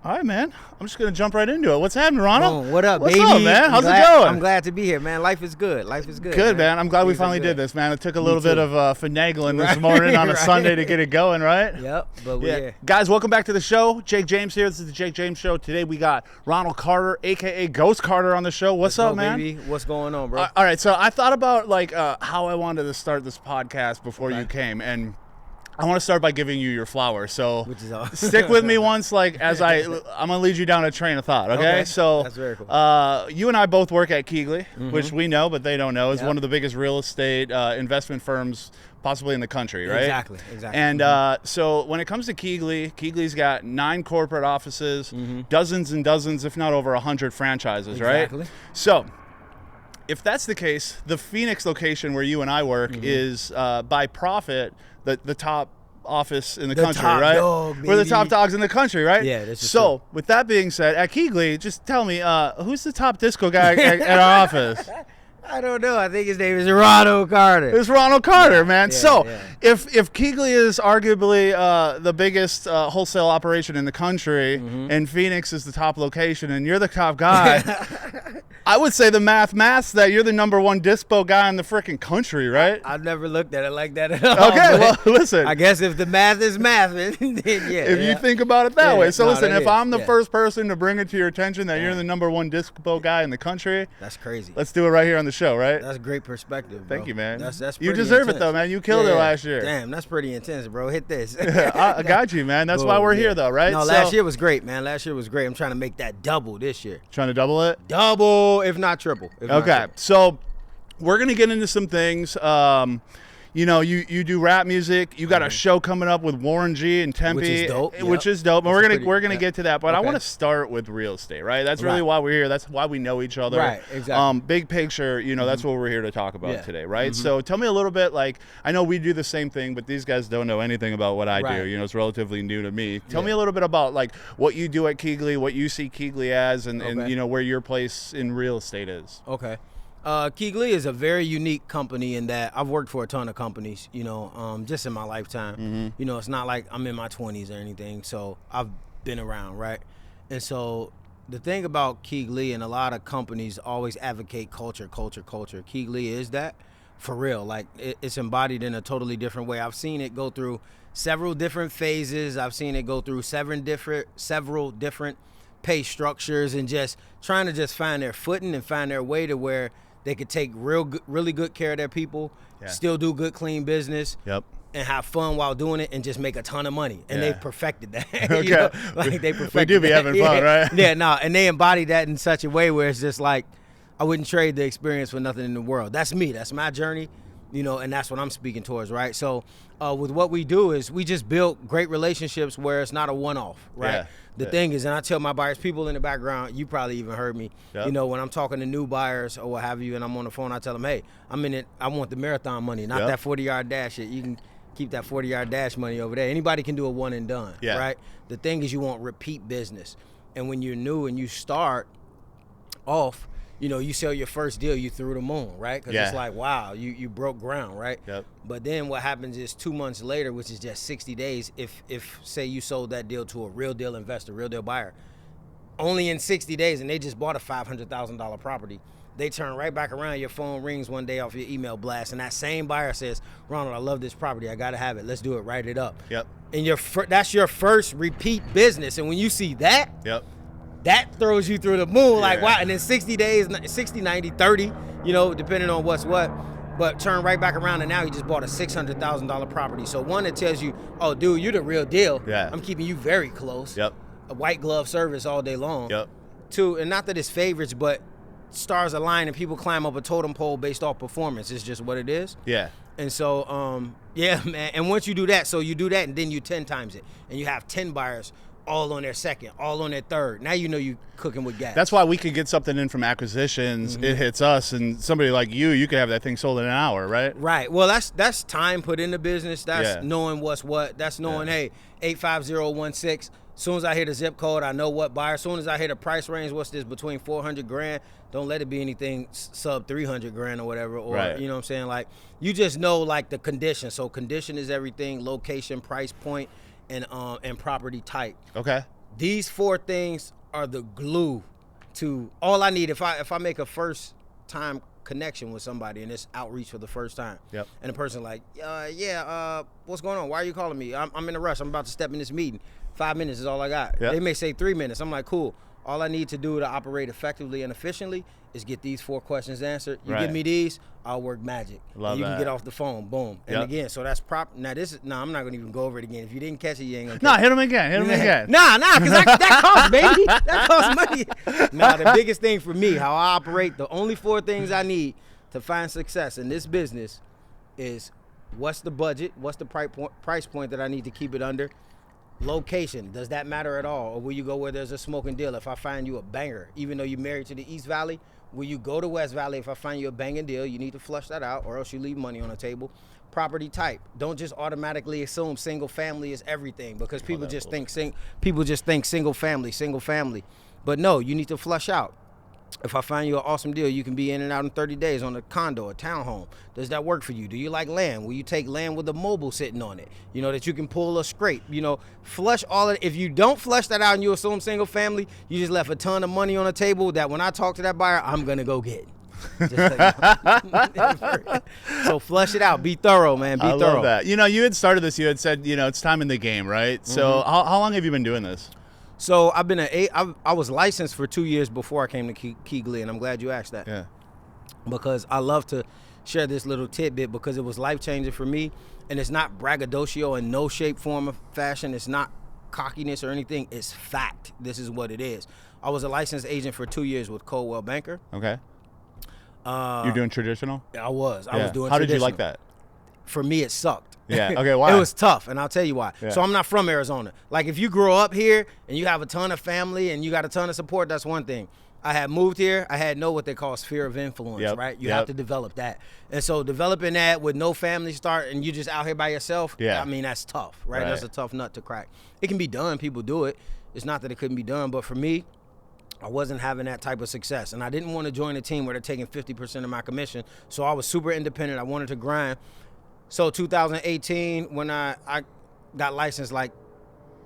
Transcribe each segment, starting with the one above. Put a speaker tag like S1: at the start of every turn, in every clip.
S1: All right, man. I'm just going to jump right into it. What's happening, Ronald?
S2: Boom. What up,
S1: What's
S2: baby?
S1: up, man? How's it going?
S2: I'm glad to be here, man. Life is good. Life is good.
S1: Good, man. I'm glad we
S2: Things are
S1: finally
S2: good.
S1: did this, man. It took a little bit of finagling this morning on a Sunday to get it going, right?
S2: Yep. But we're here.
S1: Guys, welcome back to the show. Jake James here. This is the Jake James Show. Today we got Ronald Carter, a.k.a. Ghost Carter, on the show. What's up, man?
S2: Baby. What's going on, bro?
S1: All right, so I thought about how I wanted to start this podcast before you came, and I want to start by giving you your flowers. So
S2: Which is awesome.
S1: stick with me once, I'm gonna lead you down a train of thought. Okay? So
S2: that's very cool.
S1: you and I both work at KeyGlee's, which we know, but they don't know, is one of the biggest real estate investment firms possibly in the country, right?
S2: Exactly.
S1: And so when it comes to KeyGlee's got 9 corporate offices, dozens and dozens, if not over 100 franchises, right? So if that's the case, the Phoenix location where you and I work is by profit the top office in the country,
S2: top
S1: right?
S2: dog,
S1: We're the
S2: baby.
S1: top dogs in the country, right?
S2: Yeah, this is
S1: so with that being said, at KeyGlee's, just tell me, who's the top disco guy at our office?
S2: I don't know. I think his name is Ronald Carter.
S1: It's Ronald Carter, man.
S2: Yeah,
S1: so
S2: yeah.
S1: if KeyGlee's is arguably the biggest wholesale operation in the country, and Phoenix is the top location, and you're the top guy, I would say the maths that you're the #1 dispo guy in the freaking country, right?
S2: I've never looked at it like that at all.
S1: Okay, well, listen.
S2: I guess if the math is math, then yeah.
S1: If you think about it that way. So listen,
S2: that
S1: if I'm the
S2: is.
S1: first person to bring it to your attention that you're the #1 dispo guy in the country,
S2: That's crazy.
S1: let's do it right here on the show, right?
S2: That's great perspective, bro.
S1: Thank you, man.
S2: That's
S1: you
S2: pretty
S1: deserve
S2: intense.
S1: it, though, man. You killed it last year.
S2: Damn, that's pretty intense, bro. Hit this.
S1: I got you, man. That's why we're here, though, right?
S2: No,
S1: So-
S2: last year was great, man. Last year was great. I'm trying to make that double this year.
S1: Trying to double it?
S2: Double, if not triple.
S1: Okay, so we're going to get into some things. You know, you do rap music. You got a show coming up with Warren G and Tempe,
S2: Which is dope.
S1: Which
S2: Yep.
S1: is dope. And
S2: Which is
S1: we're gonna
S2: pretty-
S1: get to that, but I
S2: Okay.
S1: want to start with real estate, right? That's really
S2: Right.
S1: why we're here. That's why we know each other.
S2: Right, exactly.
S1: Big picture, you know, that's what we're here to talk about
S2: Yeah.
S1: today, right? So tell me a little bit. Like, I know we do the same thing, but these guys don't know anything about what I do.
S2: Right.
S1: You know, it's relatively new to me. Tell
S2: Yeah.
S1: me a little bit about like what you do at KeyGlee's, what you see KeyGlee's as, and
S2: Okay.
S1: you know where your place in real estate is.
S2: Okay. KeyGlee's is a very unique company in that I've worked for a ton of companies, you know, just in my lifetime. You know, it's not like I'm in my 20s or anything, so I've been around, right? And so the thing about KeyGlee's and a lot of companies always advocate culture. KeyGlee's is that for real. Like it's embodied in a totally different way. I've seen it go through several different phases. I've seen it go through several different pay structures and just trying to just find their footing and find their way to where they could take really good care of their people, still do good, clean business, and have fun while doing it, and just make a ton of money. And they perfected that.
S1: Okay.
S2: You know? Like they perfected
S1: We do be
S2: that.
S1: having fun, right?
S2: Yeah, no, and they embody that in such a way where it's just like, I wouldn't trade the experience for nothing in the world. That's me. That's my journey, you know, and that's what I'm speaking towards, right? So with what we do is we just build great relationships where it's not a one-off, right?
S1: Yeah.
S2: The thing is, and I tell my buyers, people in the background, you probably even heard me, you know, when I'm talking to new buyers or what have you, and I'm on the phone, I tell them, hey, I'm in it, I want the marathon money, not that 40-yard dash shit. You can keep that 40-yard dash money over there. Anybody can do a one and done, right? The thing is, you want repeat business. And when you're new and you start off, you know, you sell your first deal, you through the moon, right? Because it's like, wow, you broke ground, right? But then what happens is 2 months later, which is just 60 days, if say you sold that deal to a real deal investor, real deal buyer, only in 60 days, and they just bought a $500,000 property, they turn right back around, your phone rings one day off your email blast, and that same buyer says, Ronald, I love this property, I gotta have it, let's do it, write it up. And that's your first repeat business, and when you see that, that throws you through the moon, like, wow. And then 60 days, 60, 90, 30, you know, depending on what's what, but turn right back around, and now you just bought a $600,000 property. So one, it tells you, oh, dude, you're the real deal. I'm keeping you very close. A white glove service all day long. Two, and not that it's favorites, but stars align and people climb up a totem pole based off performance. It's just what it is. And so, yeah, man. And once you do that, so you do that, and then you 10 times it, and you have 10 buyers all on their second, all on their third. Now you know you cooking with gas.
S1: That's why we could get something in from acquisitions. It hits us, and somebody like you could have that thing sold in an hour, right?
S2: Right. Well, that's time put into business. That's knowing what's what. That's knowing, hey, 85016. As soon as I hear the zip code, I know what buyer. As soon as I hear the price range, what's this, between 400 grand, don't let it be anything sub 300 grand or whatever. Or, you know what I'm saying? Like, you just know, like, the condition. So condition is everything, location, price point, and property type.
S1: Okay.
S2: These 4 things are the glue to all I need. If I make a first time connection with somebody and it's outreach for the first time,
S1: yep.
S2: and the person like, what's going on? Why are you calling me? I'm in a rush. I'm about to step in this meeting. 5 minutes is all I got. Yep. They may say 3 minutes. I'm like, cool. All I need to do to operate effectively and efficiently is get these 4 questions answered. You give me these, I'll work magic.
S1: Love
S2: you
S1: that.
S2: can get off the phone, boom. And again, so that's Now I'm not gonna even go over it again. If you didn't catch it, you ain't gonna catch it.
S1: Hit him again.
S2: Nah, because that costs, baby. That costs money. The biggest thing for me, how I operate, the only 4 things I need to find success in this business is what's the budget, what's the price point that I need to keep it under, location, does that matter at all? Or will you go where there's a smoking deal? If I find you a banger, even though you're married to the East Valley, will you go to West Valley if I find you a banging deal? You need to flush that out or else you leave money on the table. Property type. Don't just automatically assume single family is everything because people just think single family. But no, you need to flush out. If I find you an awesome deal, you can be in and out in 30 days on a condo, a townhome. Does that work for you? Do you like land? Will you take land with a mobile sitting on it? You know, that you can pull a scrape, flush all of it. If you don't flush that out and you assume single family, you just left a ton of money on the table that when I talk to that buyer, I'm going to go get. So flush it out. Be thorough, man. Be thorough.
S1: I love that. You had started this, you had said, it's time in the game, right? So how long have you been doing this?
S2: So I've been I was licensed for 2 years before I came to KeyGlee's, and I'm glad you asked that.
S1: Yeah.
S2: Because I love to share this little tidbit because it was life-changing for me, and it's not braggadocio in no shape, form, or fashion. It's not cockiness or anything. It's fact. This is what it is. I was a licensed agent for 2 years with Coldwell Banker.
S1: Okay. You're doing traditional?
S2: I was. I was doing
S1: How
S2: traditional.
S1: did you like that?
S2: For me, it sucked.
S1: Yeah. Okay. Why?
S2: It was tough, and I'll tell you why.
S1: Yeah.
S2: So I'm not from Arizona. Like if you grow up here and you have a ton of family and you got a ton of support, that's one thing. I had moved here. I had what they call sphere of influence, right? You have to develop that. And so developing that with no family start and you just out here by yourself, I mean, that's tough, right? That's a tough nut to crack. It can be done. People do it. It's not that it couldn't be done, but for me, I wasn't having that type of success. And I didn't want to join a team where they're taking 50% of my commission. So I was super independent. I wanted to grind. So 2018, when I got licensed, like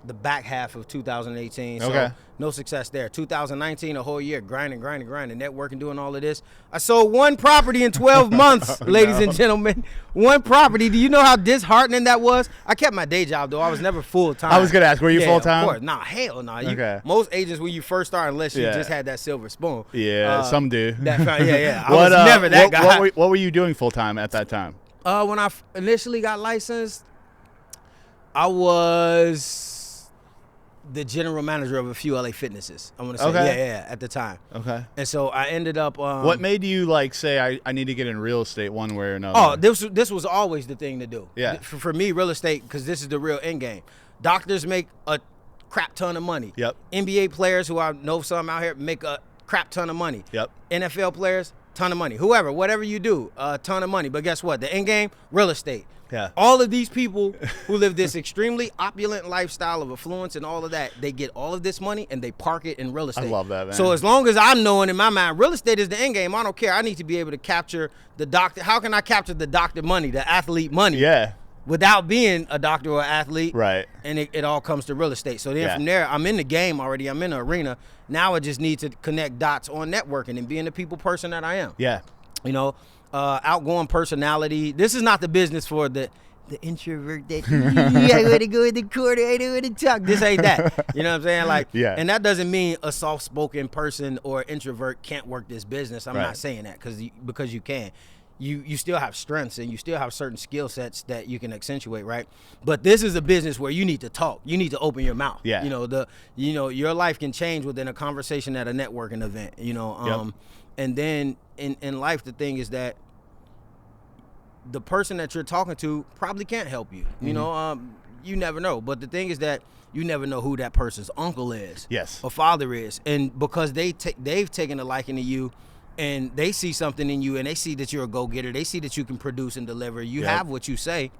S2: the back half of 2018. So no success there. 2019, a whole year, grinding, networking, doing all of this. I sold 1 property in 12 months, ladies and gentlemen. 1 property. Do you know how disheartening that was? I kept my day job, though. I was never full-time.
S1: I was going to ask, were you full-time?
S2: Of course. Nah, hell no. Most agents, when you first start, unless you just had that silver spoon.
S1: Yeah, some do.
S2: I was never that guy.
S1: What were you doing full-time at that time?
S2: When I initially got licensed, I was the general manager of a few LA Fitnesses. I want to say, at the time. Okay. And so I ended up.
S1: What made you say I need to get in real estate one way or another?
S2: Oh, this was always the thing to do.
S1: Yeah.
S2: For me, real estate, because this is the real end game. Doctors make a crap ton of money.
S1: Yep.
S2: NBA players, who I know some out here, make a crap ton of money.
S1: Yep.
S2: NFL players, ton of money. Whatever you do, a ton of money. But guess what? The end game, real estate.
S1: Yeah.
S2: All of these people who live this extremely opulent lifestyle of affluence and all of that, they get all of this money and they park it in real estate.
S1: I love that, man.
S2: So as long as I'm knowing in my mind, real estate is the end game, I don't care. I need to be able to capture the doctor. How can I capture the doctor money, the athlete money?
S1: Yeah.
S2: Without being a doctor or athlete.
S1: Right.
S2: And it all comes to real estate. So then from there, I'm in the game already. I'm in the arena. Now I just need to connect dots on networking and being the people person that I am.
S1: Yeah.
S2: Outgoing personality. This is not the business for the introvert that I want to go in the corner, I don't want to talk. This ain't that. You know what I'm saying? And that doesn't mean a soft-spoken person or introvert can't work this business. I'm not saying that because you can. You still have strengths and you still have certain skill sets that you can accentuate, right? But this is a business where you need to talk. You need to open your mouth.
S1: Yeah.
S2: Your life can change within a conversation at a networking event. And then in life, the thing is that the person that you're talking to probably can't help you. You never know. But the thing is that you never know who that person's uncle is.
S1: Yes.
S2: Or father is. And because they've taken a liking to you and they see something in you and they see that you're a go-getter, they see that you can produce and deliver, you have what you say,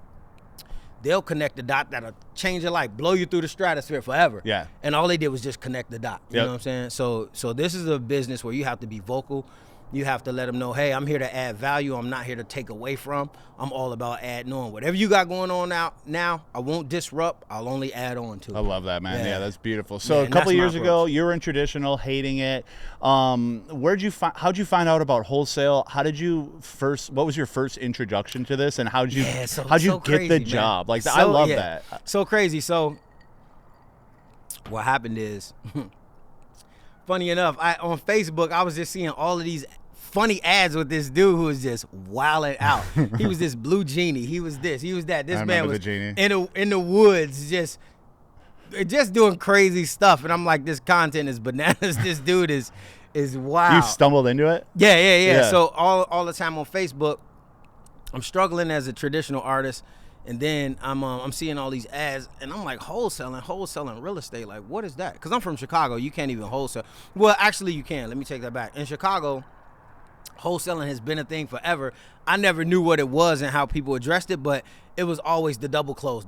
S2: they'll connect the dot that'll change your life, blow you through the stratosphere forever.
S1: Yeah.
S2: And all they did was just connect the dot. You know what I'm saying? So this is a business where you have to be vocal. You have to let them know, hey, I'm here to add value. I'm not here to take away from. I'm all about adding on. Whatever you got going on now, I won't disrupt. I'll only add on to it.
S1: I love that, man. Yeah, that's beautiful. So a couple of years ago, you were in traditional, hating it. How'd you find out about wholesale? What was your first introduction to this, and how'd you get the job? Like, I love that.
S2: So crazy. So what happened is, funny enough, on Facebook, I was just seeing all of these funny ads with this dude who was just wilding out. He was this blue genie. He was this. He was that. This man was in the woods, just doing crazy stuff. And I'm like, this content is bananas. This dude is wild.
S1: You stumbled into it?
S2: Yeah. So all the time on Facebook, I'm struggling as a traditional artist. And then I'm seeing all these ads, and I'm like, wholesaling real estate. Like, what is that? Because I'm from Chicago. You can't even wholesale. Well, actually, you can. Let me take that back. In Chicago, wholesaling has been a thing forever. I never knew what it was and how people addressed it, but it was always the double close.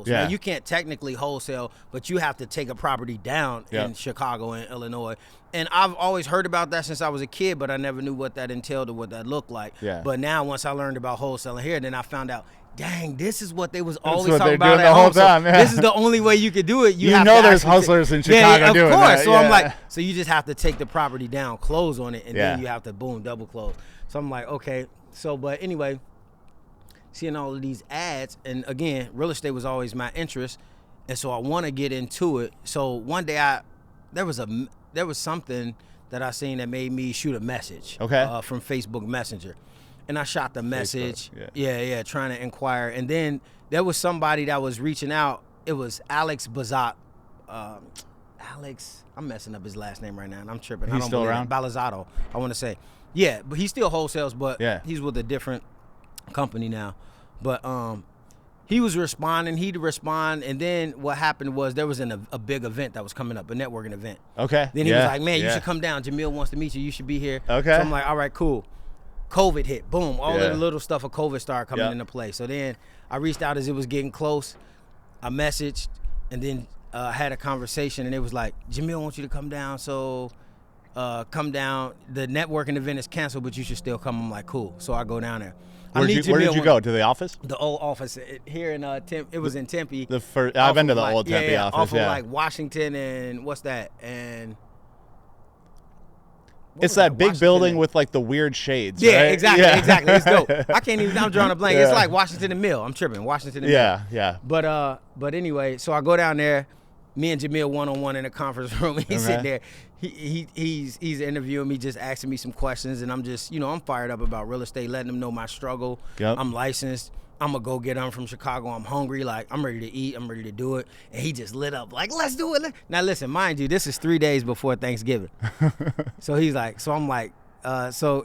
S1: Yeah.
S2: Now, you can't technically wholesale, but you have to take a property down in Chicago and Illinois. And I've always heard about that since I was a kid, but I never knew what that entailed or what that looked like.
S1: Yeah.
S2: But now, once I learned about wholesaling here, then I found out, dang, this is what they was always talking about
S1: at home.
S2: This is the only way you could do it.
S1: You know there's hustlers in Chicago doing that.
S2: Of course. So I'm like, so you just have to take the property down, close on it, and then you have to, boom, double close. So I'm like, okay. So, but anyway, seeing all of these ads, and again, real estate was always my interest, and so I want to get into it. So one day there was something that I seen that made me shoot a message from Facebook Messenger. And I shot the message, trying to inquire. And then there was somebody that was reaching out. It was Alex Bazat. Alex, I'm messing up his last name right now, and I'm tripping.
S1: He's still around?
S2: Balazzato, I want to say. Yeah, but he still wholesales, but he's with a different company now. But he was responding. He'd respond. And then what happened was there was a big event that was coming up, a networking event.
S1: Okay.
S2: Then he was like, man, you should come down. Jamil wants to meet you. You should be here.
S1: Okay.
S2: So I'm like, all right, cool. COVID hit, boom, all of the little stuff of COVID started coming into play. So then I reached out as it was getting close. I messaged and then had a conversation, and it was like, Jamil wants you to come down, so come down. The networking event is canceled, but you should still come. I'm like, cool. So I go down there.
S1: Where did you go? To the office?
S2: The old office here in it was in Tempe.
S1: I've been to the old Tempe office.
S2: Off of like Washington and what's that? And
S1: it's that big building with like the weird shades.
S2: Yeah,
S1: right?
S2: exactly. It's dope. I'm drawing a blank. It's like Washington and Mill. I'm tripping. Washington and Mill.
S1: Yeah.
S2: But anyway, so I go down there, me and Jamil one-on-one in a conference room. He's sitting there. He's interviewing me, just asking me some questions, and I'm just, I'm fired up about real estate, letting him know my struggle.
S1: Yep.
S2: I'm licensed. I'm a go-getter. I'm from Chicago. I'm hungry. Like, I'm ready to eat. I'm ready to do it. And he just lit up like, let's do it. Now, listen, mind you, this is 3 days before Thanksgiving. So he's like, so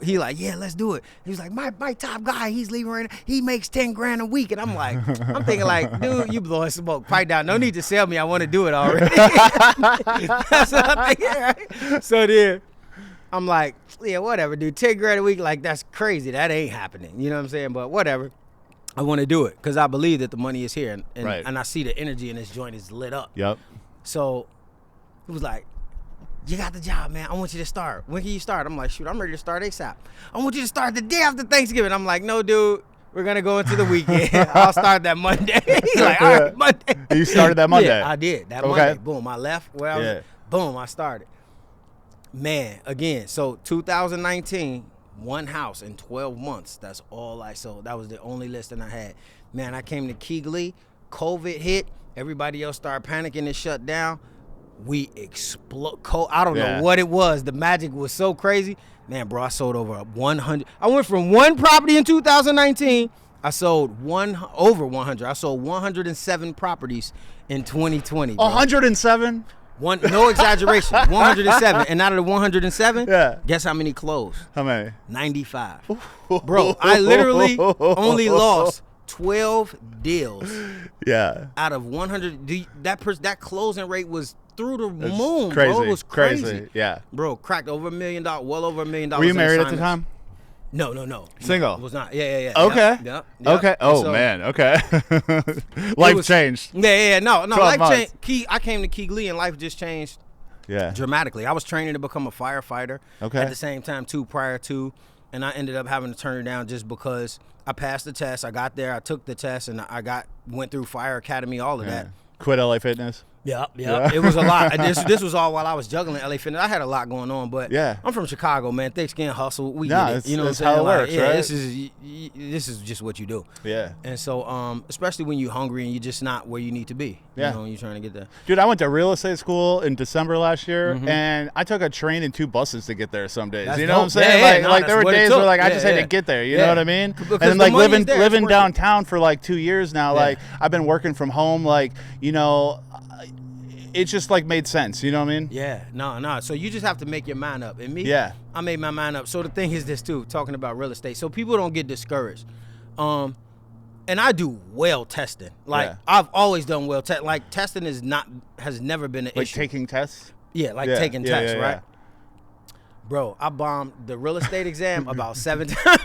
S2: he like, yeah, let's do it. He was like, my top guy, he's leaving right now. He makes $10,000 a week. And I'm thinking like, dude, you blowing smoke. Pipe down. No need to sell me. I want to do it already. That's what I'm thinking, right? So then I'm like, yeah, whatever, dude. $10,000 a week, like, that's crazy. That ain't happening. You know what I'm saying? But whatever. I want to do it because I believe that the money is here, and I see the energy in this joint is lit up.
S1: Yep.
S2: So it was like, you got the job, man. I want you to start. When can you start? I'm like, shoot, I'm ready to start ASAP. I want you to start the day after Thanksgiving. I'm like, no, dude, we're going to go into the weekend. I'll start that Monday. He's like, all right, Monday.
S1: You started that Monday?
S2: Yeah, I did. That Monday. Boom, I left where I was. Boom, I started. Man, again, so 2019, one house in 12 months. That's all I sold. That was the only listing I had. Man, I came to KeyGlee's. COVID hit. Everybody else started panicking and shut down. We explode. I don't know what it was. The magic was so crazy. Man, bro, I sold over 100. I went from one property in 2019. I sold over 100. I sold 107 properties in 2020.
S1: 107?
S2: No exaggeration. 107. And out of the 107, guess how many closed?
S1: How many?
S2: 95. Bro, I literally only lost 12 deals.
S1: Yeah.
S2: Out of 100. That closing rate was through the moon,
S1: crazy.
S2: bro. It was crazy.
S1: Yeah.
S2: Bro, cracked over $1 million, well over $1 million.
S1: Were you married at the time?
S2: No.
S1: Single?
S2: No, it was not. Yeah.
S1: Okay.
S2: Yep.
S1: Okay. Oh, so, man. Okay. Life changed.
S2: Yeah. No. Life
S1: months.
S2: changed. I came to KeyGlee's and life just changed dramatically. I was training to become a firefighter
S1: at
S2: the same time too, prior to, and I ended up having to turn it down just because I passed the test. I got there, I took the test, and went through Fire Academy, all of that.
S1: Quit LA Fitness.
S2: Yeah. It was a lot. This was all while I was juggling LA Fitness. I had a lot going on, but I'm from Chicago, man. Thick skin, hustle. We get it. You know what I'm saying?
S1: How it works, right?
S2: This is just what you do.
S1: Yeah.
S2: And so, especially when you're hungry and you're just not where you need to be. You know, when you're trying to get there.
S1: Dude, I went to real estate school in December last year, and I took a train and 2 buses to get there some days.
S2: That's
S1: you know
S2: dope.
S1: what I'm saying? Like there were days where like I just had to get there. You know what I mean?
S2: Because
S1: and like living
S2: there,
S1: downtown for like 2 years now. Like I've been working from home. Like it just like made sense, you know what I mean?
S2: Yeah, no. So you just have to make your mind up. And me, I made my mind up. So the thing is this too, talking about real estate. So people don't get discouraged. And I do well testing. Like I've always done well testing. Like testing has never been an issue.
S1: Like taking tests?
S2: Yeah, taking tests, right? Bro, I bombed the real estate exam about 7 times.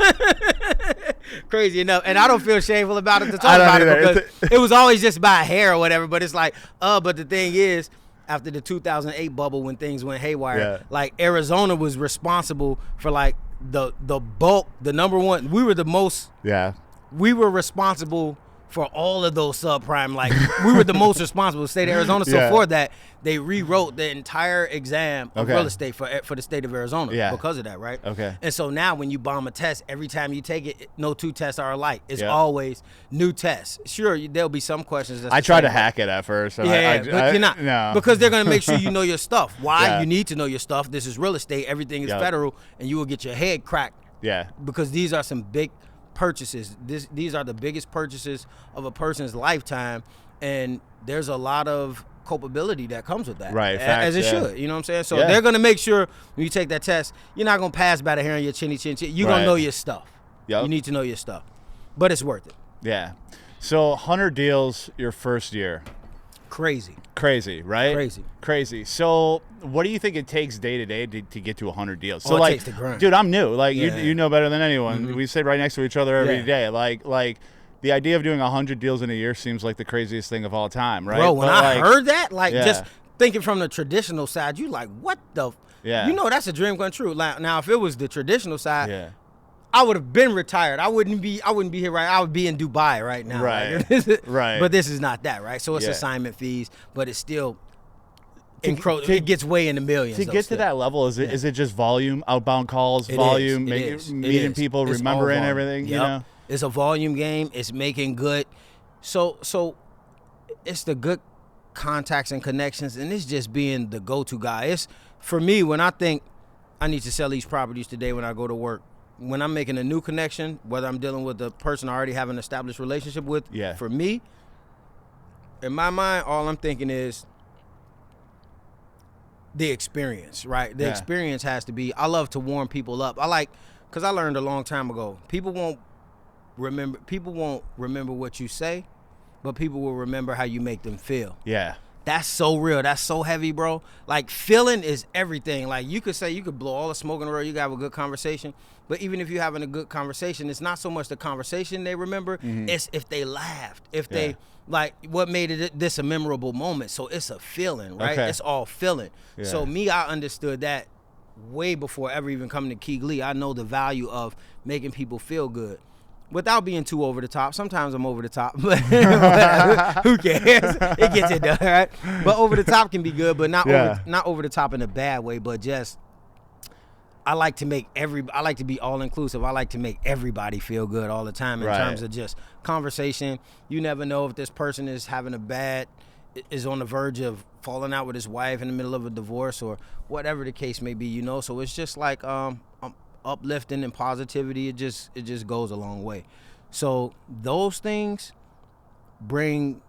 S2: Crazy enough. And I don't feel shameful about it to talk about it because it was always just by hair or whatever. But it's like, but the thing is, after the 2008 bubble when things went haywire, like Arizona was responsible for like the bulk, the number one. We were the most. Yeah. We were responsible for all of those subprime. Like we were the most responsible state of Arizona. So for that, they rewrote the entire exam of real estate for the state of Arizona because of that, right? Okay. And so now when you bomb a test, every time you take it, no 2 tests are alike. It's always new tests. Sure, there'll be some questions.
S1: I tried to hack it at first.
S2: But you're not. No. Because they're going to make sure you know your stuff. Why? You need to know your stuff. This is real estate. Everything is federal, and you will get your head cracked. Yeah. Because these are some big purchases. These are the biggest purchases of a person's lifetime, and there's a lot of culpability that comes with that, right? As it should, you know what I'm saying? So they're gonna make sure when you take that test, you're not gonna pass by the hair on your chinny chin chin. You're gonna know your stuff. You need to know your stuff, but it's worth it. Yeah.
S1: So 100 deals your first year.
S2: Crazy,
S1: right? Crazy. So what do you think it takes day to day to get to 100 deals? So
S2: it takes the grind.
S1: Dude, I'm new. Like you know better than anyone. We sit right next to each other every day. Like the idea of doing 100 deals in a year seems like the craziest thing of all time, right?
S2: Bro, when I heard that, just thinking from the traditional side, you like, what the? You know, that's a dream come true. Like, now, if it was the traditional side, I would have been retired. I wouldn't be here right. I would be in Dubai right now. Right. Right. But this is not that, right? So it's assignment fees, but it's still it gets way in the millions.
S1: To get to that level, is it just volume, outbound calls, meeting people, remembering everything? You know?
S2: It's a volume game. It's making good. So it's the good contacts and connections, and it's just being the go-to guy. It's for me when I think I need to sell these properties today when I go to work. When I'm making a new connection, whether I'm dealing with the person I already have an established relationship with, for me, in my mind, all I'm thinking is the experience, right? The experience has to be, I love to warm people up. Because I learned a long time ago, people won't remember what you say, but people will remember how you make them feel. Yeah. That's so real. That's so heavy, bro. Like, feeling is everything. Like, you could blow all the smoke in the world. You can have a good conversation. But even if you're having a good conversation, it's not so much the conversation they remember. It's if they laughed. If they, like, what made this a memorable moment. So it's a feeling, right? It's all feeling. Yeah. So I understood that way before ever even coming to KeyGlee's. I know the value of making people feel good. Without being too over the top. Sometimes I'm over the top, but who cares? It gets it done, right? But over the top can be good, but not over the top in a bad way, but just I like to be all inclusive. I like to make everybody feel good all the time in terms of just conversation. You never know if this person is is on the verge of falling out with his wife in the middle of a divorce or whatever the case may be, you know? So it's just like uplifting and positivity. It just goes a long way. So those things bring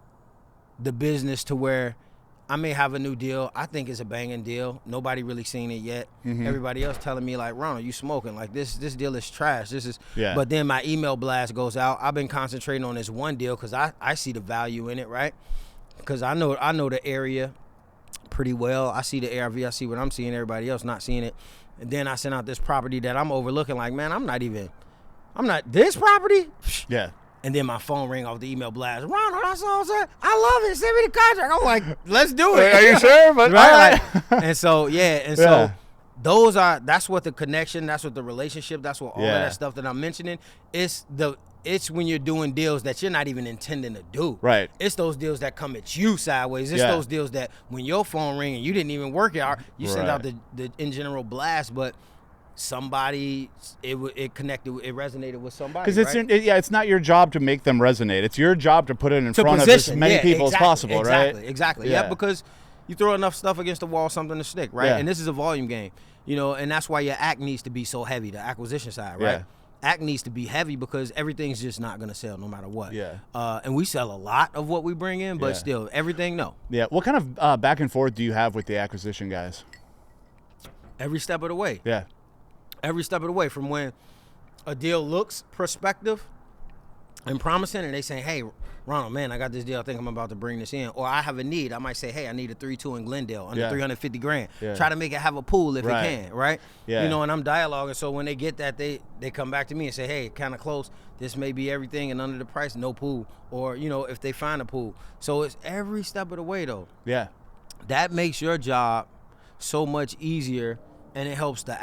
S2: the business to where I may have a new deal. I think it's a banging deal. Nobody really seen it yet. Everybody else telling me like, Ronald, you smoking. Like this deal is trash. But then my email blast goes out. I've been concentrating on this one deal because I see the value in it, right? Because I know the area pretty well. I see the ARV. I see what I'm seeing. Everybody else not seeing it. And then I sent out this property that I'm overlooking like, man, I'm not this property? Yeah. And then my phone rang off the email blast. Ronald, I saw it. I love it. Send me the contract. I'm like, let's do it.
S1: Are you sure? But
S2: right. And so, so that's what the connection, that's what the relationship, that's what all of that stuff that I'm mentioning. It's when you're doing deals that you're not even intending to do.
S1: Right.
S2: It's those deals that come at you sideways. It's those deals that when your phone ring and you didn't even work it out, you send out the in general blast, but somebody it connected, it resonated with somebody.
S1: Because it's not your job to make them resonate. It's your job to put it in front of as many people as possible, right?
S2: Exactly. Yeah, because you throw enough stuff against the wall, something to stick, right? And this is a volume game, and that's why your act needs to be so heavy, the acquisition side, right? Act needs to be heavy because everything's just not going to sell no matter what. Yeah. And we sell a lot of what we bring in, but still, everything, no.
S1: Yeah. What kind of back and forth do you have with the acquisition guys?
S2: Every step of the way.
S1: Yeah.
S2: Every step of the way, from when a deal looks prospective and promising, and they say, hey, Ronald, man, I got this deal. I think I'm about to bring this in. Or I have a need. I might say, hey, I need a 3-2 in Glendale under $350,000. Yeah. Try to make it have a pool if it can, right? Yeah. And I'm dialoguing. So when they get that, they come back to me and say, hey, kind of close. This may be everything, and under the price, no pool. Or, if they find a pool. So it's every step of the way, though. Yeah. That makes your job so much easier, and it helps the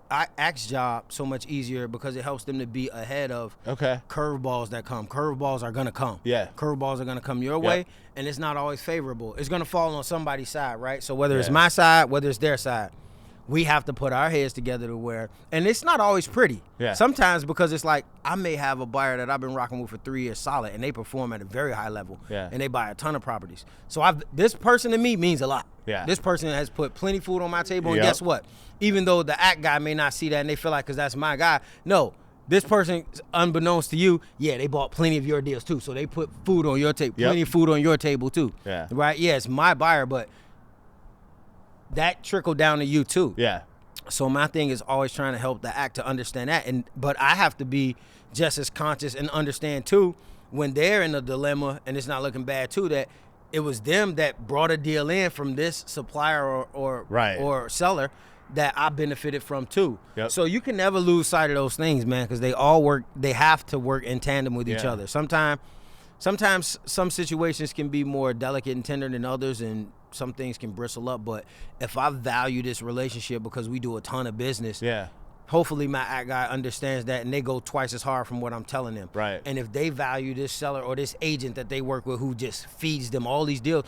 S2: Act's job so much easier because it helps them to be ahead of curveballs that come. Curveballs are going to come. Yeah. Curveballs are going to come your way, and it's not always favorable. It's going to fall on somebody's side, right? So whether it's my side, whether it's their side, we have to put our heads together to where, and it's not always pretty. Yeah. Sometimes because it's like, I may have a buyer that I've been rocking with for 3 years solid, and they perform at a very high level, and they buy a ton of properties. So this person to me means a lot. Yeah. This person has put plenty food on my table, and guess what? Even though the Act guy may not see that and they feel like, because that's my guy, no, this person, unbeknownst to you, they bought plenty of your deals too. So they put food on your table, plenty of food on your table too. Yeah. Right? Yeah, it's my buyer, but that trickled down to you too. Yeah. So my thing is always trying to help the Act to understand that, but I have to be just as conscious and understand too when they're in a dilemma and it's not looking bad too, that it was them that brought a deal in from this supplier or seller that I benefited from too. Yep. So you can never lose sight of those things, man, because they have to work in tandem with each other. Sometimes some situations can be more delicate and tender than others, and some things can bristle up. But if I value this relationship because we do a ton of business, hopefully my Act guy understands that, and they go twice as hard from what I'm telling them. Right. And if they value this seller or this agent that they work with who just feeds them all these deals,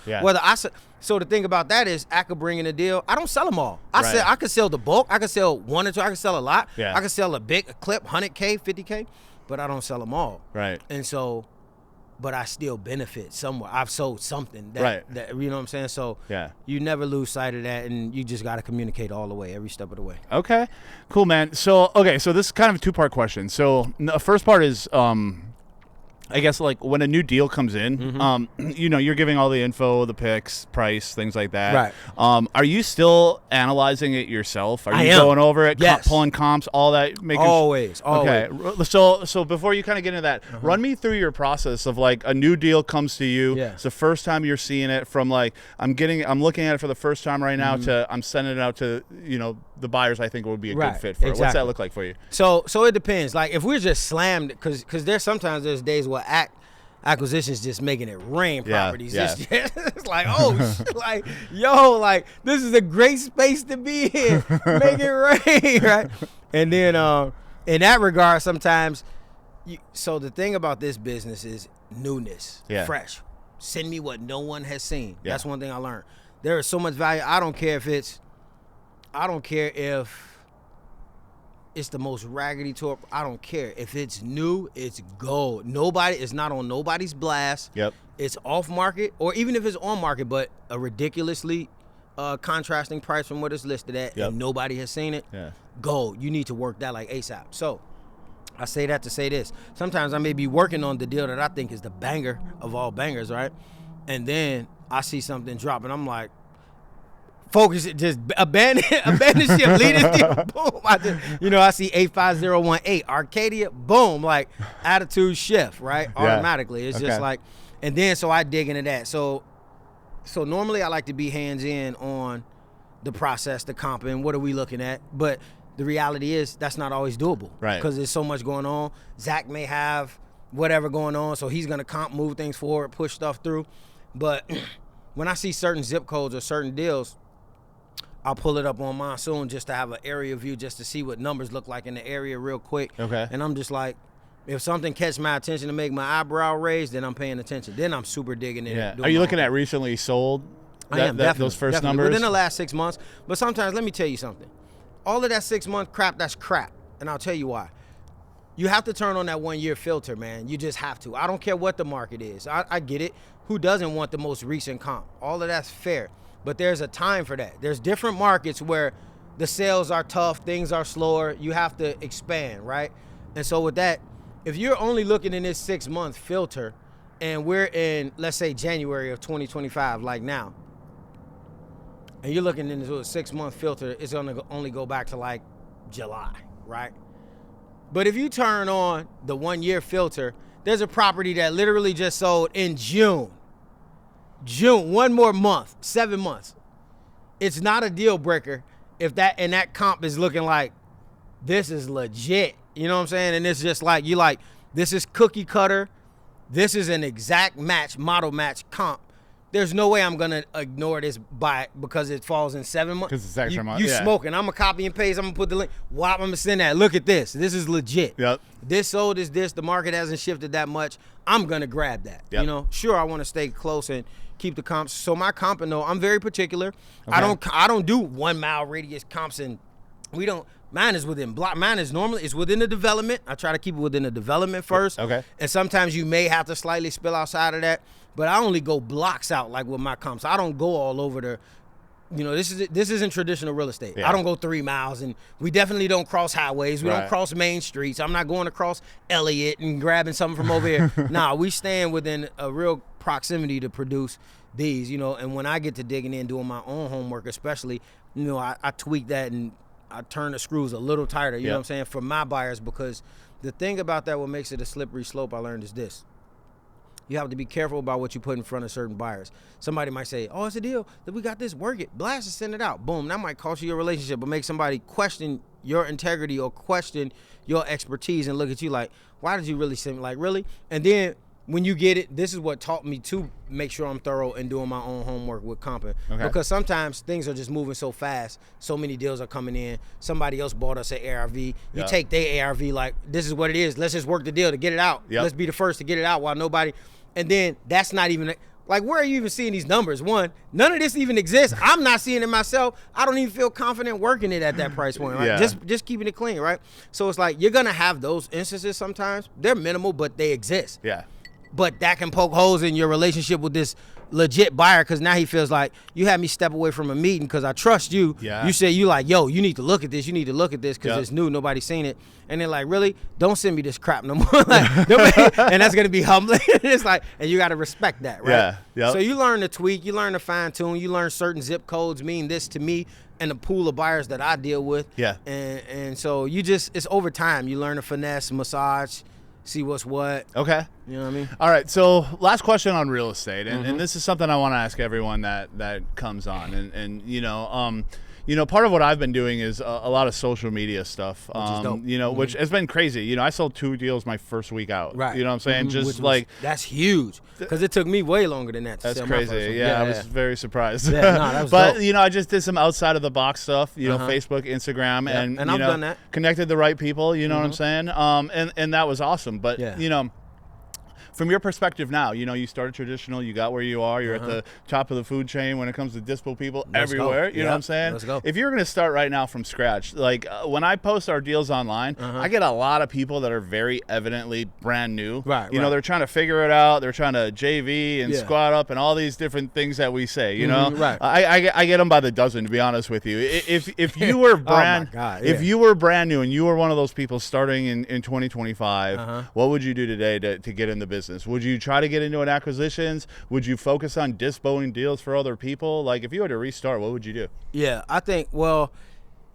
S2: so the thing about that is I could bring in a deal. I don't sell them all. I could sell the bulk. I could sell one or two. I could sell a lot. Yeah. I could sell a clip, 100K, 50K, but I don't sell them all. Right. And so, but I still benefit somewhere. I've sold something. That, you know what I'm saying? So you never lose sight of that, and you just got to communicate all the way, every step of the way. Okay,
S1: cool, man. So this is kind of a two-part question. So the first part is, I guess, like when a new deal comes in, you're giving all the info, the picks, price, things like that. Right. Are you still analyzing it yourself? Are you going over it, pulling comps, all that?
S2: Always.
S1: Okay. So before you kind of get into that, run me through your process of like a new deal comes to you. Yeah. It's the first time you're seeing it, from like I'm looking at it for the first time right now to I'm sending it out to the buyers I think would be a good fit for it. What's that look like for you?
S2: So it depends. Like if we're just slammed, because there's days where acquisitions just making it rain properties. Yeah. It's like, oh shit, like, yo, like this is a great space to be in. Make it rain, right? And then in that regard, sometimes so the thing about this business is newness, fresh. Send me what no one has seen. Yeah. That's one thing I learned. There is so much value. I don't care if it's the most raggedy tour. I don't care. If it's new, it's gold. It's not on nobody's blast. Yep. It's off market, or even if it's on market, but a ridiculously contrasting price from what it's listed at, and nobody has seen it. Yeah. Gold. You need to work that like ASAP. So I say that to say this. Sometimes I may be working on the deal that I think is the banger of all bangers, right? And then I see something drop, and I'm like, focus it, just abandon ship, lead this deal, boom. I see 85018, Arcadia, boom, like attitude shift, right? Automatically. It's just like, and then so I dig into that. So normally I like to be hands in on the process, the comp, and what are we looking at? But the reality is that's not always doable.
S1: Right.
S2: Because there's so much going on. Zach may have whatever going on, so he's going to move things forward, push stuff through. But when I see certain zip codes or certain deals, I'll pull it up on Monsoon just to have an area view, just to see what numbers look like in the area real quick.
S1: Okay.
S2: And I'm just like, if something catches my attention to make my eyebrow raise, then I'm paying attention. Then I'm super digging in.
S1: Yeah. Are you looking at recently sold?
S2: I am, definitely.
S1: Those first
S2: definitely.
S1: numbers?
S2: Within the last 6 months. But sometimes, let me tell you something. All of that 6 month crap, that's crap. And I'll tell you why. You have to turn on that 1 year filter, man. You just have to. I don't care what the market is. I get it. Who doesn't want the most recent comp? All of that's fair. But there's a time for that. There's different markets where the sales are tough, things are slower. You have to expand, right? And so with that, if you're only looking in this 6 month filter and we're in, let's say, January of 2025, like now, and you're looking into a 6 month filter, it's gonna only go back to like July, right? But if you turn on the 1 year filter, there's a property that literally just sold in June. One more month, 7 months. It's not a deal breaker if that comp is looking like this is legit. You know what I'm saying? And it's just like, this is cookie cutter. This is an exact match, model match comp. There's no way I'm gonna ignore this because it falls in 7 months.
S1: Because it's extra month.
S2: You smoking. I'm gonna copy and paste. I'm gonna put the link. Wow, I'm gonna send that. Look at this. This is legit.
S1: Yep.
S2: This sold is this. The market hasn't shifted that much. I'm gonna grab that.
S1: Yep.
S2: You know, sure, I want to stay close and keep the comps. So my comping though, I'm very particular.
S1: Okay.
S2: I don't do 1 mile radius comps, and we don't. Mine is within block. Mine is normally it's within the development. I try to keep it within the development first.
S1: Okay.
S2: And sometimes you may have to slightly spill outside of that, but I only go blocks out like with my comps. I don't go all over the. You know, this isn't traditional real estate.
S1: Yeah.
S2: I don't go 3 miles, and we definitely don't cross highways. We
S1: Right.
S2: don't cross main streets. I'm not going across Elliott and grabbing something from over here. Nah, we stand within a real proximity to produce these, you know. And when I get to digging in, doing my own homework, especially, you know, I tweak that and I turn the screws a little tighter, you know what I'm saying, for my buyers, because the thing about that, what makes it a slippery slope, I learned, is this. You have to be careful about what you put in front of certain buyers. Somebody might say, oh, it's a deal. That we got this, work it. Blast it, send it out. Boom. That might cost you your relationship, but make somebody question your integrity or question your expertise and look at you like, why did you really send me? Like, really? And then when you get it, this is what taught me to make sure I'm thorough in doing my own homework with comping.
S1: Okay.
S2: Because sometimes things are just moving so fast. So many deals are coming in. Somebody else bought us an ARV. You take their ARV like, this is what it is. Let's just work the deal to get it out.
S1: Yep.
S2: Let's be the first to get it out while nobody. And then that's not even, like, where are you even seeing these numbers? One, none of this even exists. I'm not seeing it myself. I don't even feel confident working it at that price point, right?
S1: Yeah.
S2: Just keeping it clean, right? So it's like, you're going to have those instances sometimes. They're minimal, but they exist.
S1: Yeah.
S2: But that can poke holes in your relationship with this legit buyer, because now he feels like you had me step away from a meeting because I trust you.
S1: Yeah.
S2: You say, you like, yo, you need to look at this. You need to look at this because
S1: Yep.
S2: it's new. Nobody's seen it. And they're like, really? Don't send me this crap no more. Like, and that's going to be humbling. It's like, and you got to respect that, right?
S1: Yeah. Yep.
S2: So you learn to tweak. You learn to fine tune. You learn certain zip codes mean this to me and the pool of buyers that I deal with.
S1: Yeah.
S2: And so you just, it's over time. You learn to finesse, massage, see what's what.
S1: Okay.
S2: You know what I mean?
S1: All right. So last question on real estate, and this is something I want to ask everyone that comes on, and part of what I've been doing is a lot of social media stuff.
S2: Which is dope.
S1: Which has been crazy. You know, I sold 2 deals my first week out.
S2: Right.
S1: You know what I'm saying? Just
S2: Which
S1: like
S2: that's huge, because it took me way longer than that to
S1: that's
S2: sell my first
S1: crazy.
S2: one.
S1: Yeah, I was very surprised.
S2: Yeah, no, that was
S1: but
S2: dope.
S1: I just did some outside of the box stuff. You know, Facebook, Instagram,
S2: Yeah,
S1: and
S2: I've done that.
S1: Connected the right people. You know what I'm saying? And that was awesome. But from your perspective now, you started traditional, you got where you are, you're at the top of the food chain when it comes to dispo people everywhere. You know what I'm saying?
S2: Let's go.
S1: If you're going to start right now from scratch, like when I post our deals online, I get a lot of people that are very evidently brand new.
S2: Right.
S1: They're trying to figure it out. They're trying to JV and squat up and all these different things that we say, you know?
S2: Right.
S1: I get them by the dozen, to be honest with you. If you were brand,
S2: oh my God,
S1: if you were brand new and you were one of those people starting in 2025, what would you do today to get in the business? Would you try to get into an acquisitions? Would you focus on dispoing deals for other people? Like, if you had to restart, what would you do?
S2: Yeah, I think, well,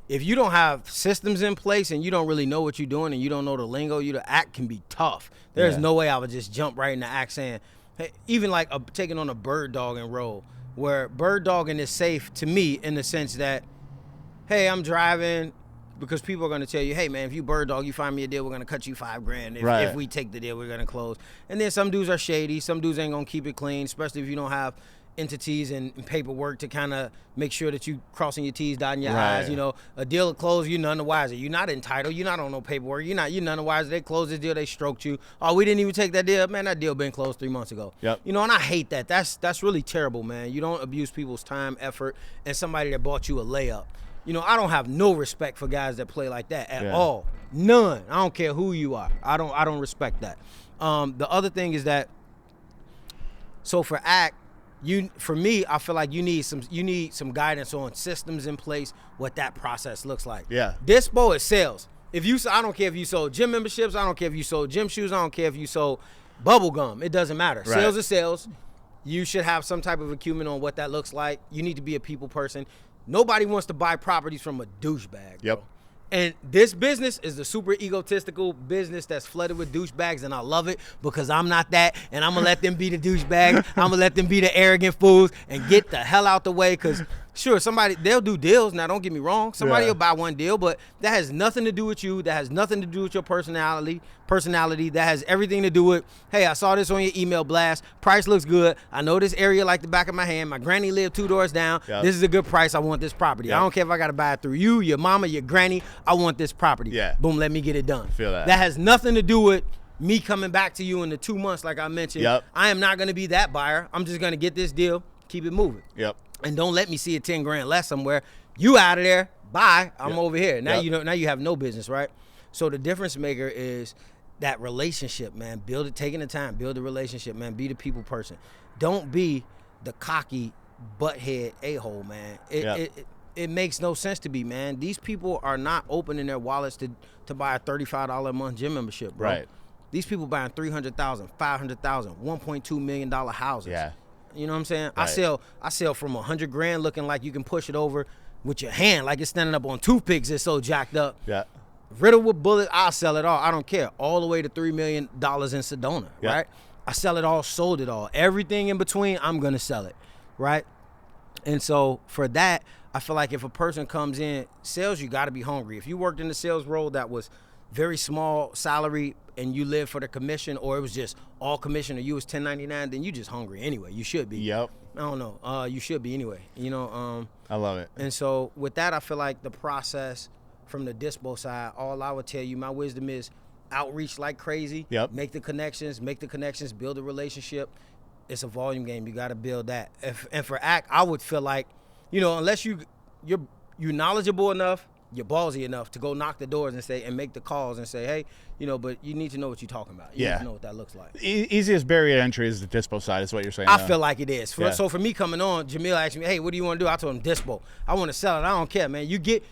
S2: if you don't have systems in place and you don't really know what you're doing and you don't know the lingo, the act can be tough. There's no way I would just jump right in the act saying, hey, even like taking on a bird dogging role, where bird dogging is safe to me in the sense that, hey, I'm driving, because people are going to tell you, hey, man, if you bird dog, you find me a deal, we're going to cut you $5,000. If we take the deal, we're going to close. And then some dudes are shady. Some dudes ain't going to keep it clean, especially if you don't have entities and paperwork to kind of make sure that you crossing your T's, dotting your I's. You know, a deal will close, you're none the wiser. You're not entitled. You're not on no paperwork. You're none the wiser. They closed this deal, they stroked you. Oh, we didn't even take that deal. Man, that deal been closed 3 months ago.
S1: Yep.
S2: You know, and I hate that. That's really terrible, man. You don't abuse people's time, effort, and somebody that bought you a layup. You know, I don't have no respect for guys that play like that at all. None. I don't care who you are. I don't respect that. The other thing is that, so for ACT, for me, I feel like you need some guidance on systems in place, what that process looks like.
S1: Yeah.
S2: Dispo is sales. I don't care if you sold gym memberships, I don't care if you sold gym shoes, I don't care if you sold bubble gum. It doesn't matter. Right. Sales is sales. You should have some type of acumen on what that looks like. You need to be a people person. Nobody wants to buy properties from a douchebag.
S1: Yep.
S2: Bro. And this business is the super egotistical business that's flooded with douchebags, and I love it because I'm not that, and I'm going to let them be the douchebags. I'm going to let them be the arrogant fools and get the hell out the way because, sure, they'll do deals. Now, don't get me wrong. Somebody will buy one deal, but that has nothing to do with you. That has nothing to do with your personality. That has everything to do with, hey, I saw this on your email blast. Price looks good. I know this area like the back of my hand. My granny lived 2 doors down. Yep. This is a good price. I want this property. Yep. I don't care if I got to buy it through you, your mama, your granny. I want this property.
S1: Yeah.
S2: Boom, let me get it done.
S1: Feel that.
S2: That has nothing to do with me coming back to you in the 2 months like I mentioned.
S1: Yep.
S2: I am not going to be that buyer. I'm just going to get this deal, keep it moving.
S1: Yep.
S2: And don't let me see a 10 grand less somewhere. You out of there. Bye. I'm over here. Now now you have no business, right? So the difference maker is that relationship, man. Build it, taking the time, build the relationship, man. Be the people person. Don't be the cocky butthead a-hole, man. It makes no sense to be, man. These people are not opening their wallets to buy a $35 a month gym membership, bro.
S1: Right.
S2: These people buying $300,000, $500,000, $1.2 million houses.
S1: Yeah.
S2: You know what I'm saying?
S1: Right.
S2: I sell from $100,000 looking like you can push it over with your hand, like it's standing up on toothpicks. It's so jacked up.
S1: Yeah.
S2: Riddled with bullets, I'll sell it all. I don't care. All the way to $3 million in Sedona, right? I sell it all, sold it all. Everything in between, I'm gonna sell it, right? And so for that, I feel like if a person comes in, sales, you gotta be hungry. If you worked in the sales role that was very small salary and you live for the commission, or it was just all commission, or you was 1099, then you just hungry anyway. You should be.
S1: Yep.
S2: I don't know. You should be anyway. You know.
S1: I love it.
S2: And so with that, I feel like the process from the dispo side, all I would tell you, my wisdom is outreach like crazy.
S1: Yep.
S2: Make the connections, build a relationship. It's a volume game. You got to build that. And for ACT, I would feel like, you know, unless you're knowledgeable enough, you're ballsy enough to go knock the doors and say, and make the calls and say, hey, you know, but you need to know what you're talking about. You need to know what that looks like.
S1: Easiest barrier to entry is the dispo side, is what you're saying.
S2: I feel like it is. So for me coming on, Jamil asked me, hey, what do you want to do? I told him dispo. I want to sell it. I don't care, man. You get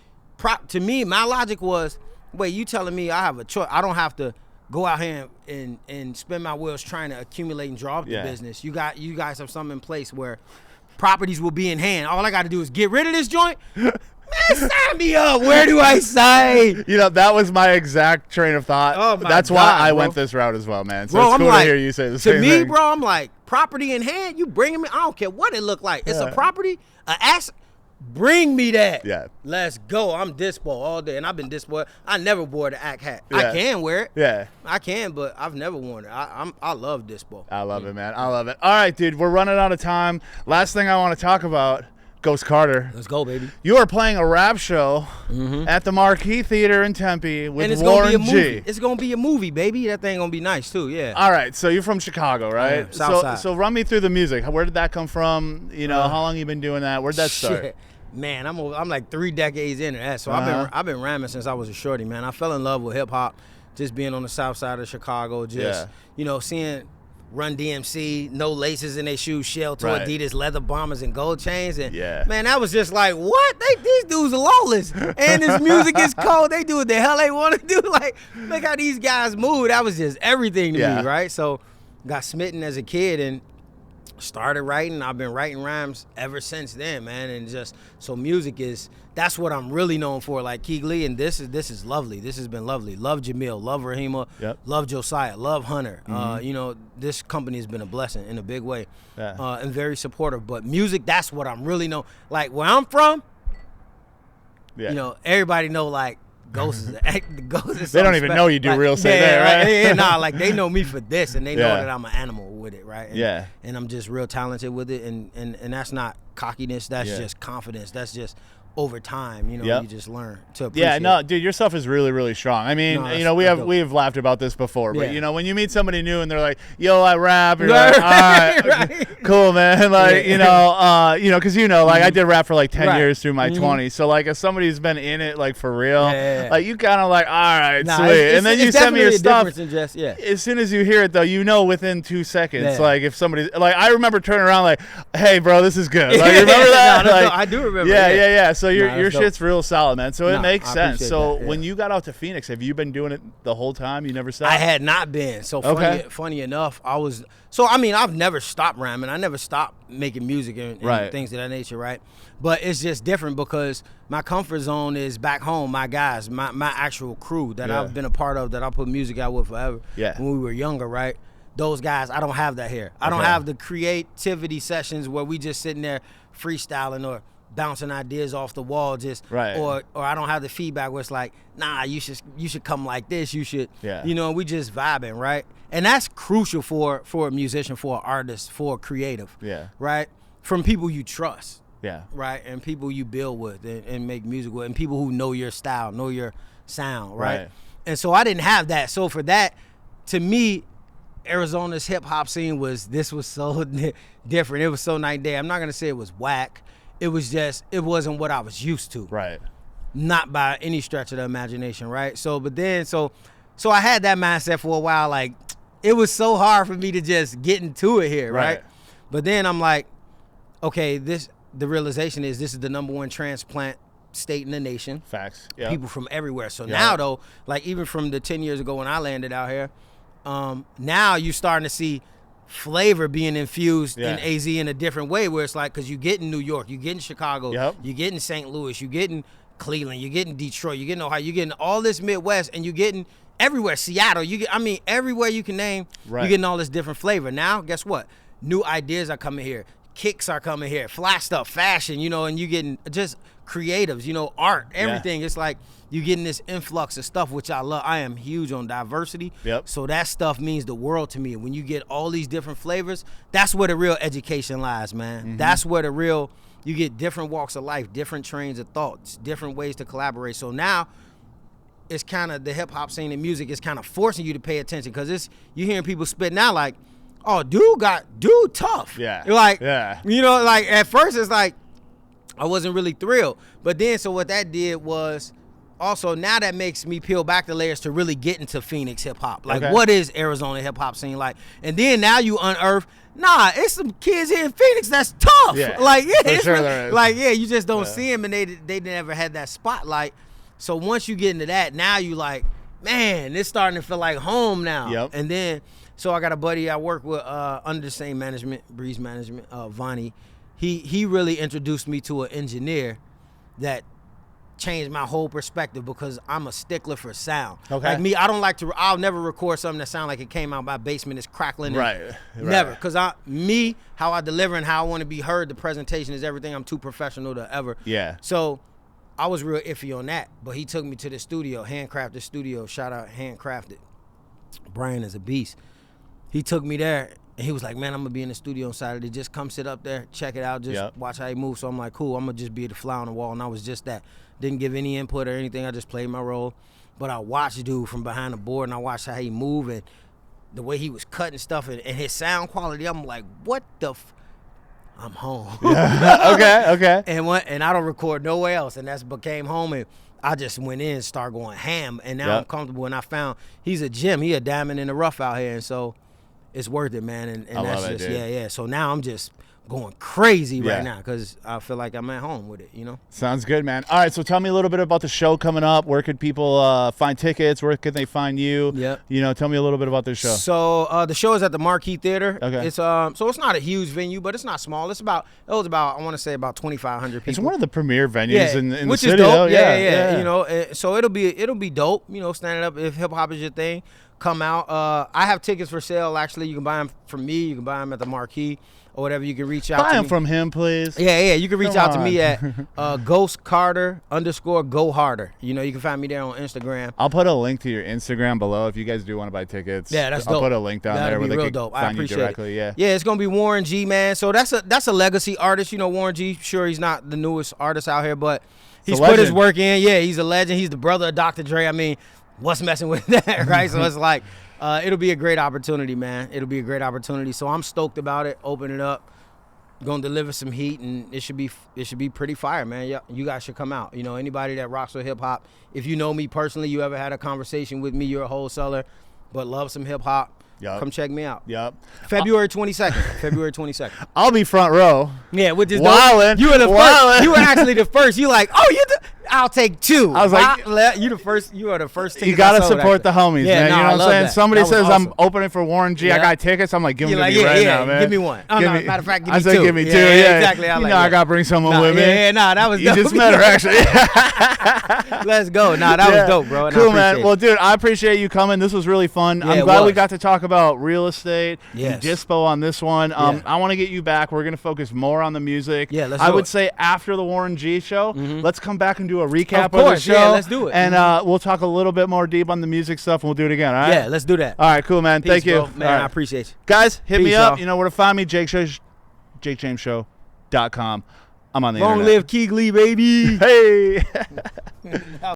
S2: to me, my logic was, wait, you telling me I have a choice? I don't have to go out here and spin my wheels trying to accumulate and draw up the business. You guys have something in place where properties will be in hand. All I got to do is get rid of this joint. Man, sign me up. Where do I sign?
S1: You know, that was my exact train of thought.
S2: Oh my
S1: That's
S2: God,
S1: why I
S2: bro.
S1: went this route as well, man. So
S2: bro,
S1: it's cool
S2: I'm like,
S1: to hear you say the same thing.
S2: To me, bro, I'm like, property in hand, you bringing me, I don't care what it look like. It's a property, an asset. Bring me that.
S1: Yeah.
S2: Let's go. I'm dispo all day. And I've been dispo. I never wore the ACT hat.
S1: Yeah.
S2: I can wear it.
S1: Yeah.
S2: I can, but I've never worn it. I love dispo.
S1: I love it, man. I love it. All right, dude. We're running out of time. Last thing I want to talk about, Ghost Carter.
S2: Let's go, baby.
S1: You are playing a rap show at the Marquee Theater in Tempe with Warren G.
S2: It's going to be a movie, baby. That thing going to be nice, too. Yeah.
S1: All right. So you're from Chicago, right?
S2: Southside.
S1: So run me through the music. Where did that come from? You know, how long you been doing that? Where'd that start?
S2: Shit. Man, I'm like 3 decades into that. So I've been ramming since I was a shorty, man. I fell in love with hip hop, just being on the south side of Chicago, you know, seeing Run DMC, no laces in their shoes, shell toe Adidas, leather bombers, and gold chains. And man, that was just like, what? These dudes are lawless. And this music is cold. They do what the hell they want to do. Like, look how these guys move. That was just everything to me, right? So got smitten as a kid and started writing. I've been writing rhymes ever since then, man. And just so music that's what I'm really known for. Like KeyGlee's, and this is lovely. This has been lovely. Love Jamil, love Rahima, love Josiah, love Hunter. You know, this company has been a blessing in a big way, and very supportive. But music, that's what I'm really known. Like where I'm from, you know, everybody know like Ghost is
S1: they don't even know you do real estate there, right?
S2: Yeah, nah, like they know me for this, and they know that I'm an animal with it, right? And I'm just real talented with it, and that's not cockiness. That's just confidence. That's just over time, you know, you just learn to appreciate.
S1: Yeah, no, dude, your stuff is really, really strong. I mean, you know, we've laughed about this before, but you know, when you meet somebody new and they're like, "Yo, I rap," you're like, "All right, cool, man." Like, you know, because like I did rap for like 10 years through my 20s, so like if somebody's been in it like for real, like you kind of like, all right, sweet, and then you send me your stuff.
S2: Just,
S1: as soon as you hear it, though, you know within 2 seconds, like if somebody, like I remember turning around like, "Hey, bro, this is good." Like, you remember that?
S2: No, I do remember.
S1: Yeah. So your shit's real solid, man. So it makes sense. So
S2: that,
S1: when you got out to Phoenix, have you been doing it the whole time? You never stopped?
S2: I had not been. So funny enough, I've never stopped rhyming. I never stopped making music and things of that nature, right? But it's just different because my comfort zone is back home, my guys, my actual crew that I've been a part of, that I put music out with forever. When we were younger, right? Those guys, I don't have that here. I don't have the creativity sessions where we just sitting there freestyling or bouncing ideas off the wall, just or I don't have the feedback where it's like, nah, you should come like this, you should, you know, we just vibing, right? And that's crucial for a musician, for an artist, for a creative, right? From people you trust, right, and people you build with and make music with, and people who know your style, know your sound, right? And so I didn't have that. So for that, to me, Arizona's hip hop scene was so different. It was so night and day. I'm not gonna say it was whack. It was just, it wasn't what I was used to.
S1: Right.
S2: Not by any stretch of the imagination, right? So I had that mindset for a while. Like, it was so hard for me to just get into it here, right? But then I'm like, okay, the realization is this is the #1 transplant state in the nation.
S1: Facts.
S2: People from everywhere. So now though, like even from the 10 years ago when I landed out here, now you're starting to see flavor being infused in AZ in a different way, where it's like, because you get in New York, you get in Chicago, you get in St. Louis, you get in Cleveland, you get in Detroit, you get in Ohio, you get in all this Midwest, and you get in everywhere, Seattle, everywhere you can name, you're getting all this different flavor. Now, guess what? New ideas are coming here. Kicks are coming here. Flash stuff, fashion, you know, and you getting just creatives, you know, art, everything. It's like you getting this influx of stuff, which I love. I am huge on diversity. So that stuff means the world to me. When you get all these different flavors, that's where the real education lies, man. That's where you get different walks of life, different trains of thoughts, different ways to collaborate. So now it's kind of the hip hop scene and music is kind of forcing you to pay attention, because you're hearing people spit now like, oh, dude tough. Like, you know, like at first it's like, I wasn't really thrilled. But then, so what that did was, also now that makes me peel back the layers to really get into Phoenix hip hop. Like, what is Arizona hip hop scene like? And then now you unearth, it's some kids here in Phoenix that's tough. Like, you just don't see them, and they never had that spotlight. So once you get into that, now you like, man, it's starting to feel like home now. And then, so I got a buddy I work with under the same management, Breeze Management, Vonnie. He really introduced me to an engineer that changed my whole perspective, because I'm a stickler for sound. Like me, I'll never record something that sound like it came out my basement is crackling. Never. Because how I deliver and how I want to be heard, the presentation is everything. I'm too professional to ever. So I was real iffy on that, but he took me to the studio, Handcrafted Studio. Shout out Handcrafted. Brian is a beast. He took me there, and he was like, man, I'm going to be in the studio on Saturday. Just come sit up there, check it out, just watch how he moves. So I'm like, cool, I'm going to just be the fly on the wall. And I was just that. Didn't give any input or anything. I just played my role. But I watched dude from behind the board, and I watched how he moved and the way he was cutting stuff and his sound quality. I'm like, what the I'm home.
S1: Okay.
S2: And I don't record nowhere else, and that's became home. And I just went in and started going ham, and now I'm comfortable. And I found he's a gem. He a diamond in the rough out here, and so it's worth it, man. And
S1: I
S2: that's
S1: love
S2: just
S1: it,
S2: So now I'm just going crazy right now, because I feel like I'm at home with it, you know?
S1: Sounds good, man. All right, so tell me a little bit about the show coming up. Where could people find tickets? Where can they find you? You know, tell me a little bit about the show.
S2: So the show is at the Marquee Theater. It's so it's not a huge venue, but it's not small. It was about I want to say about 2,500 people.
S1: It's one of the premier venues in the
S2: which
S1: city,
S2: is dope.
S1: Though.
S2: Yeah. You know, so it'll be dope. You know, standing up, if hip hop is your thing, come out. I have tickets for sale. Actually, you can buy them from me. You can buy them at the Marquee. or whatever, you can reach out
S1: Buy
S2: to
S1: them
S2: me.
S1: from him, please.
S2: Yeah, you can reach
S1: Come
S2: out to
S1: on.
S2: me at ghostcarter_go harder. You know, you can find me there on Instagram.
S1: I'll put a link to your Instagram below if you guys do want to buy tickets.
S2: Yeah, that's
S1: I'll
S2: dope.
S1: put a link down
S2: That'd
S1: there where
S2: be
S1: they
S2: real
S1: can
S2: dope. I
S1: find you
S2: appreciate
S1: directly.
S2: it.
S1: Yeah.
S2: Yeah, it's gonna be Warren G, man. So that's a legacy artist. You know, Warren G. Sure, he's not the newest artist out here, but he's put his work in. Yeah, he's a legend. He's the brother of Dr. Dre. I mean, what's messing with that, right? So it's like, it'll be a great opportunity, man. It'll be a great opportunity. So I'm stoked about it. Open it up. Gonna deliver some heat, and it should be pretty fire, man. Yeah, you guys should come out. You know, anybody that rocks with hip hop. If you know me personally, you ever had a conversation with me, you're a wholesaler, but love some hip hop.
S1: Yep.
S2: Come check me out.
S1: Yep.
S2: February 22nd. February 22nd.
S1: I'll be front row.
S2: Yeah, with this
S1: Wildin'.
S2: You were the
S1: Wildin'.
S2: first. You were actually the first. You like, oh, I'll take two.
S1: I was like,
S2: you the first. You are the first.
S1: You gotta support the homies,
S2: Yeah,
S1: man.
S2: no,
S1: You know
S2: I
S1: what I'm
S2: love
S1: saying?
S2: that.
S1: Somebody
S2: That was
S1: says
S2: awesome.
S1: I'm opening for Warren G. I
S2: Yeah.
S1: got tickets. I'm like, give them
S2: You're
S1: to
S2: like,
S1: me right
S2: yeah,
S1: now, man.
S2: give me one. Oh,
S1: Give
S2: no,
S1: me-
S2: matter of fact, give
S1: I
S2: me
S1: said
S2: two.
S1: give me two.
S2: Yeah,
S1: Yeah,
S2: exactly. I
S1: You
S2: like
S1: know I
S2: that.
S1: gotta bring someone
S2: Nah,
S1: with me.
S2: Yeah, that was
S1: You
S2: dope.
S1: just met her, actually.
S2: Let's go. That was dope, bro. And I
S1: Cool, man.
S2: appreciate it.
S1: Well, dude, I appreciate you coming. This was really fun.
S2: Yeah,
S1: I'm
S2: it
S1: glad we
S2: was.
S1: got to talk about real estate
S2: Yes.
S1: and dispo on this one.
S2: Yeah.
S1: I want to get you back. We're going to focus more on the music.
S2: Yeah, let's
S1: I
S2: do
S1: would
S2: it.
S1: say after the Warren G show, let's come back and do a recap
S2: Of
S1: of the
S2: course,
S1: show.
S2: yeah, let's do it.
S1: And we'll talk a little bit more deep on the music stuff, and we'll do it again, all right?
S2: Yeah, let's do that.
S1: All right, cool, man.
S2: Peace,
S1: Thank you.
S2: bro. Man,
S1: All right.
S2: I appreciate you.
S1: Guys, hit me
S2: Peace,
S1: up.
S2: y'all.
S1: You know where to find me, JakeJamesShow.com. I'm on the
S2: Long
S1: internet.
S2: live KeyGlee's, baby.
S1: Hey.